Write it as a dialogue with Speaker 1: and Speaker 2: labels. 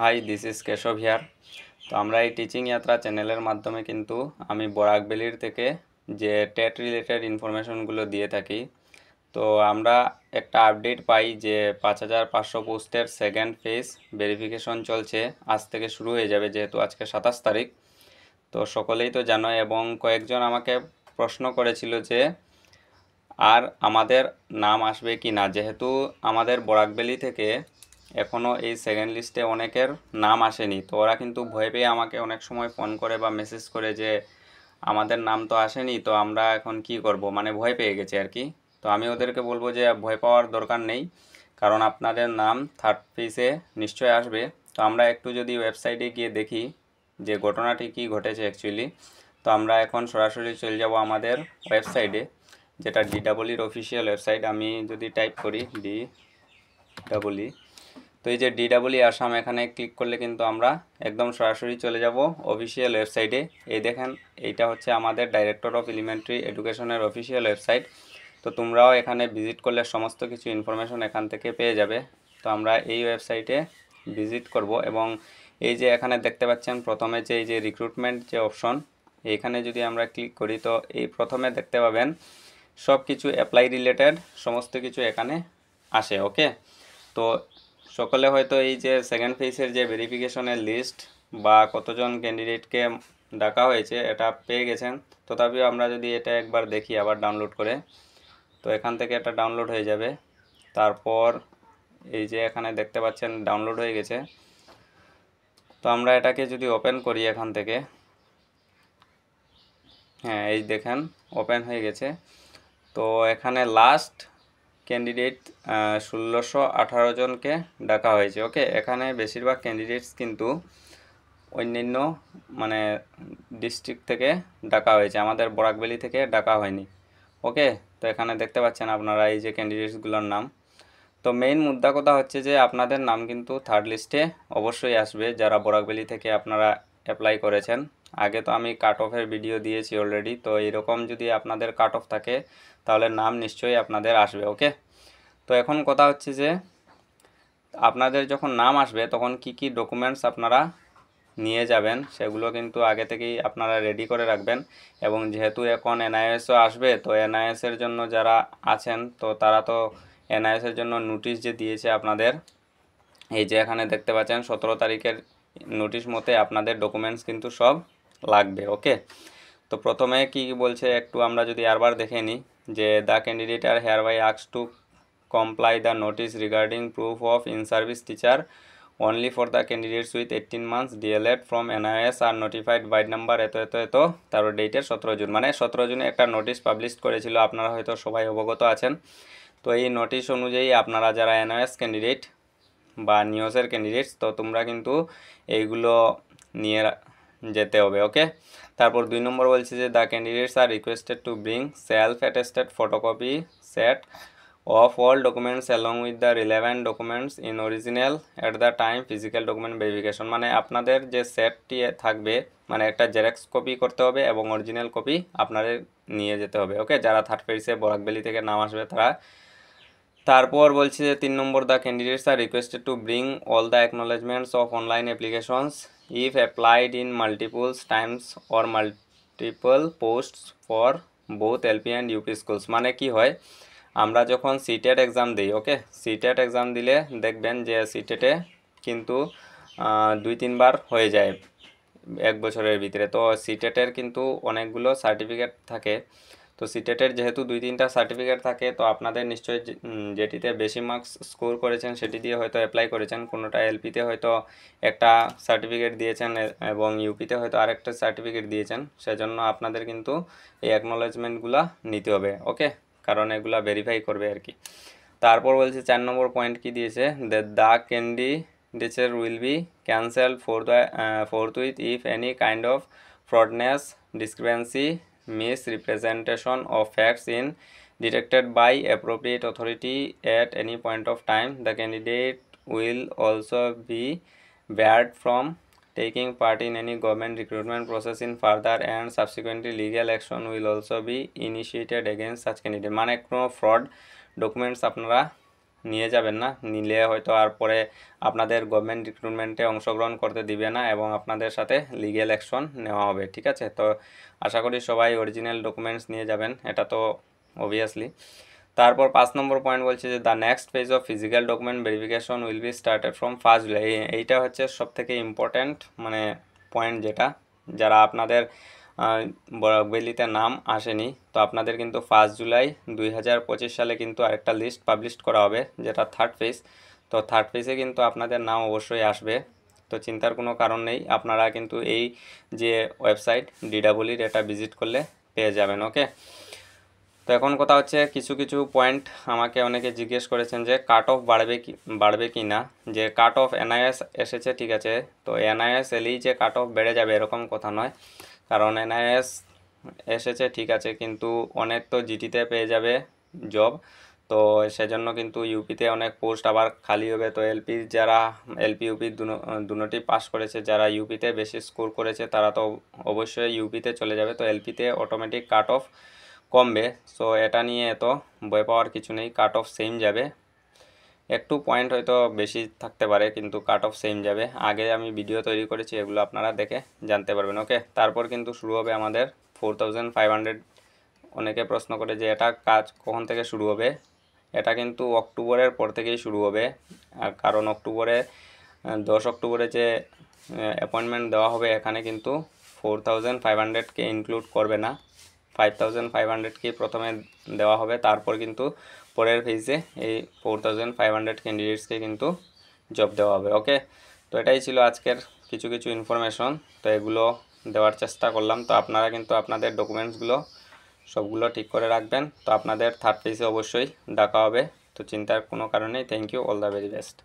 Speaker 1: High, this is Keshav here. তো আমরা এই টিচিং যাত্রা চ্যানেলের মাধ্যমে কিন্তু আমি বরাকভ্যালির থেকে যে টেট রিলেটেড ইনফরমেশনগুলো দিয়ে থাকি। তো আমরা একটা আপডেট পাই যে 5500 পোস্টের সেকেন্ড ফেজ ভেরিফিকেশন চলছে, আজ থেকে শুরু হয়ে যাবে, যেহেতু আজকে 27 তারিখ। তো সকলেই তো জানো, এবং কয়েকজন আমাকে প্রশ্ন করেছিল যে আর আমাদের নাম আসবে কি না, যেহেতু আমাদের বরাকভ্যালি থেকে এখনও এই সেকেন্ড লিস্টে অনেকের নাম আসেনি। তো ওরা কিন্তু ভয় পেয়ে আমাকে অনেক সময় ফোন করে বা মেসেজ করে যে আমাদের নাম তো আসেনি, তো আমরা এখন কি করব, মানে ভয় পেয়ে গেছে আর কি। তো আমি ওদেরকে বলবো যে ভয় পাওয়ার দরকার নেই, কারণ আপনাদের নাম থার্ড ফেজে নিশ্চয় আসবে। তো আমরা একটু যদি ওয়েবসাইটে গিয়ে দেখি যে ঘটনাটি কি ঘটেছে অ্যাকচুয়ালি। তো আমরা এখন সরাসরি চলে যাব আমাদের ওয়েবসাইটে, যেটা ডিডাবলির অফিসিয়াল ওয়েবসাইট। আমি যদি টাইপ করি ডিডাবলি, তো এই যে ডিডাবলি আসাম, এখানে ক্লিক করলে কিন্তু আমরা একদম সরাসরি চলে যাব অফিসিয়াল ওয়েবসাইটে। এই দেখেন, এইটা হচ্ছে আমাদের ডাইরেক্টর অফ এলিমেন্টারি এডুকেশনের অফিসিয়াল ওয়েবসাইট। তো তোমরাও এখানে ভিজিট করলে সমস্ত কিছু ইনফরমেশন এখান থেকে পেয়ে যাবে। তো আমরা এই ওয়েবসাইটে ভিজিট করব, এবং এই যে এখানে দেখতে পাচ্ছেন প্রথমে যে এই যে রিক্রুটমেন্ট যে অপশন, এইখানে যদি আমরা ক্লিক করি তো এই প্রথমে দেখতে পাবেন সব কিছু অ্যাপ্লাই রিলেটেড সমস্ত কিছু এখানে আসে। ওকে, তো সকলে হয়তো এই যে সেকেন্ড ফেজের যে ভেরিফিকেশনের লিস্ট বা কতজন ক্যান্ডিডেটকে ডাকা হয়েছে এটা পেয়ে গেছেন। তথাপিও আমরা যদি এটা একবার দেখি আবার ডাউনলোড করে, তো এখান থেকে এটা ডাউনলোড হয়ে যাবে। তারপর এই যে এখানে দেখতে পাচ্ছেন ডাউনলোড হয়ে গেছে। তো আমরা এটাকে যদি ওপেন করি এখান থেকে, হ্যাঁ এই দেখেন ওপেন হয়ে গেছে। তো এখানে লাস্ট ক্যান্ডিডেট 1618 জনকে ডাকা হয়েছে। ওকে, এখানে বেশিরভাগ ক্যান্ডিডেটস কিন্তু অন্যান্য মানে ডিস্ট্রিক্ট থেকে ডাকা হয়েছে, আমাদের বরাকভ্যালি থেকে ডাকা হয়নি। ওকে, তো এখানে দেখতে পাচ্ছেন আপনারা এই যে ক্যান্ডিডেটসগুলোর নাম। তো মেইন মুদ্রা কথা হচ্ছে যে আপনাদের নাম কিন্তু থার্ড লিস্টে অবশ্যই আসবে, যারা বরাকভ্যালি থেকে আপনারা অ্যাপ্লাই করেছেন। আগে তো আমি কাট অফের ভিডিও দিয়েছি অলরেডি, তো এরকম যদি আপনাদের কাট অফ থাকে তাহলে নাম নিশ্চয়ই আপনাদের আসবে। ওকে, তো এখন কথা হচ্ছে যে আপনাদের যখন নাম আসবে তখন কি কি ডকুমেন্টস আপনারা নিয়ে যাবেন সেগুলো কিন্তু আগে থেকেই আপনারা রেডি করে রাখবেন। এবং যেহেতু এখন এনআইএসও আসবে, তো এনআইএসের জন্য যারা আছেন তো তারা তো এনআইএসের জন্য নোটিশ যে দিয়েছে আপনাদের, এই যে এখানে দেখতে পাচ্ছেন 17 তারিখের নোটিশ মতে আপনাদের ডকুমেন্টস কিন্তু সব লাগবে। ওকে, তো প্রথমে কি বলছে একটু আমরা যদি আরবার দেখে নিই, যে the candidate are hereby asked to comply the notice regarding proof of in-service teacher only for the candidates with 18 months DLED from NIS are notified by number এত এত এত, তারপর ডেটের 17 জুন, মানে 17 জুনে একটা নোটিশ পাবলিশ করেছিল, আপনারা হয়তো সবাই অবগত আছেন। তো এই নোটিশ অনুযায়ী আপনারা যারা NIS ক্যান্ডিডেট বা নিউজের ক্যান্ডিডেটস, তো তোমরা কিন্তু এইগুলো নিয়ে যেতে হবে। ওকে, তারপর 2 নম্বর বলছে যে the candidates are requested to bring self attested photocopy set of all documents along with the relevant documents in original at the time physical document verification, মানে আপনাদের যে সেটটি থাকবে মানে একটা জেরক্স কপি করতে হবে এবং অরিজিনাল কপি আপনাদের নিয়ে যেতে হবে। ওকে, যারা থার্ড ফেজে বরাকভ্যালি থেকে নাম আসবে তারা। তারপর বলছে যে 3 number the candidates are requested to bring all the acknowledgements of online applications if applied in multiples times or multiple posts for both LP and UP schools. মানে কি হয়, আমরা যখন সিটেট এক্সাম দিই, ওকে, সিটেট এক্সাম দিলে দেখবেন যে সিটেটে কিন্তু 2-3 বার হয়ে যায় এক বছরের ভিতরে। তো সিটেটের কিন্তু অনেকগুলো সার্টিফিকেট থাকে। তো সিটেটের যেহেতু 2-3টা সার্টিফিকেট থাকে, তো আপনাদের নিশ্চয়ই যেটিতে বেশি মার্কস স্কোর করেছেন সেটি দিয়ে হয়তো অ্যাপ্লাই করেছেন, কোনোটা এলপিতে হয়তো একটা সার্টিফিকেট দিয়েছেন এবং ইউপিতে হয়তো আরেকটা সার্টিফিকেট দিয়েছেন, সেজন্য আপনাদের কিন্তু এই অ্যাকনোলেজমেন্টগুলো নিতে হবে। ওকে, কারণ এগুলা ভেরিফাই করবে আর কি। তারপর বলছে 4 নম্বর পয়েন্ট কি দিয়েছে, the candidates will be cancelled forthwith if any kind of fraudulence, discrepancy, misrepresentation of facts in detected by appropriate authority at any point of time. The candidate will also be barred from taking part in any government recruitment process in further, and subsequently legal action will also be initiated against such candidate. মানে কোনো fraud documents আপনারা নিয়ে যাবেন না, নিলে হয়তো আর পরে আপনাদের গভর্নমেন্ট রিক্রুটমেন্টে অংশগ্রহণ করতে দিবে না এবং আপনাদের সাথে লিগ্যাল অ্যাকশন নেওয়া হবে, ঠিক আছে। তো আশা করি সবাই অরিজিনাল ডকুমেন্টস নিয়ে যাবেন, এটা তো অবভিয়াসলি। তারপর 5 নম্বর পয়েন্ট বলছে যে the next phase of physical document verification will be started from 1 July. এইটা হচ্ছে সবথেকে ইম্পর্ট্যান্ট মানে পয়েন্ট, যেটা যারা আপনাদের বরাকভ্যালিতে নাম আসেনি, তো আপনাদের কিন্তু 1 জুলাই 2025 সালে কিন্তু আরেকটা লিস্ট পাবলিশ করা হবে, যেটা থার্ড ফেজ। তো থার্ড ফেজে কিন্তু আপনাদের নাম অবশ্যই আসবে, তো চিন্তার কোনো কারণ নেই। আপনারা কিন্তু এই যে ওয়েবসাইট DEEর এটা ভিজিট করলে পেয়ে যাবেন, ওকে। তো এখন কথা হচ্ছে কিছু কিছু পয়েন্ট আমাকে অনেকে জিজ্ঞেস করেছেন যে কাট অফ বাড়বে কি না, যে কাট অফ NIS এসেছে, ঠিক আছে। তো NIS এলেই যে কাট অফ বেড়ে যাবে এরকম কথা নয়, কারণ NIS এসেছে ঠিক আছে, কিন্তু অনেক তো জিটিতে পেয়ে যাবে জব, তো সেজন্য কিন্তু ইউপিতে অনেক পোস্ট আবার খালি হবে। তো যারা LP UP দুটোটি পাস করেছে, যারা ইউপিতে বেশি স্কোর করেছে তারা তো অবশ্যই ইউপিতে চলে যাবে, তো LPতে অটোমেটিক কাট অফ কমবে। সো এটা নিয়ে এত ভয় পাওয়ার কিছু নেই, কাট অফ সেম যাবে, একটু পয়েন্ট হয়তো বেশি থাকতে পারে কিন্তু কাট অফ সেম যাবে। আগে আমি ভিডিও তৈরি করেছি, এগুলো আপনারা দেখে জানতে পারবেন, ওকে। তারপর কিন্তু শুরু হবে আমাদের 4500। অনেকে প্রশ্ন করে যে এটা কাজ কখন থেকে শুরু হবে, এটা কিন্তু অক্টোবরের পর থেকেই শুরু হবে, কারণ অক্টোবরে 10 অক্টোবরে যে অ্যাপয়েন্টমেন্ট দেওয়া হবে এখানে কিন্তু 4500কে ইনক্লুড করবে না, 5500কে প্রথমে দেওয়া হবে, তারপর কিন্তু পরের ফেজে এই 4500 ক্যান্ডিডেটসকে কিন্তু জব দেওয়া হবে, ওকে। তো এটাই ছিল আজকের কিছু কিছু ইনফরমেশন, তো এগুলো দেওয়ার চেষ্টা করলাম। তো আপনারা কিন্তু আপনাদের ডকুমেন্টসগুলো সবগুলো ঠিক করে রাখবেন, তো আপনাদের থার্ড ফেজে অবশ্যই ডাকা হবে, তো চিন্তার কোনো কারণ নেই। Thank you, all the very best.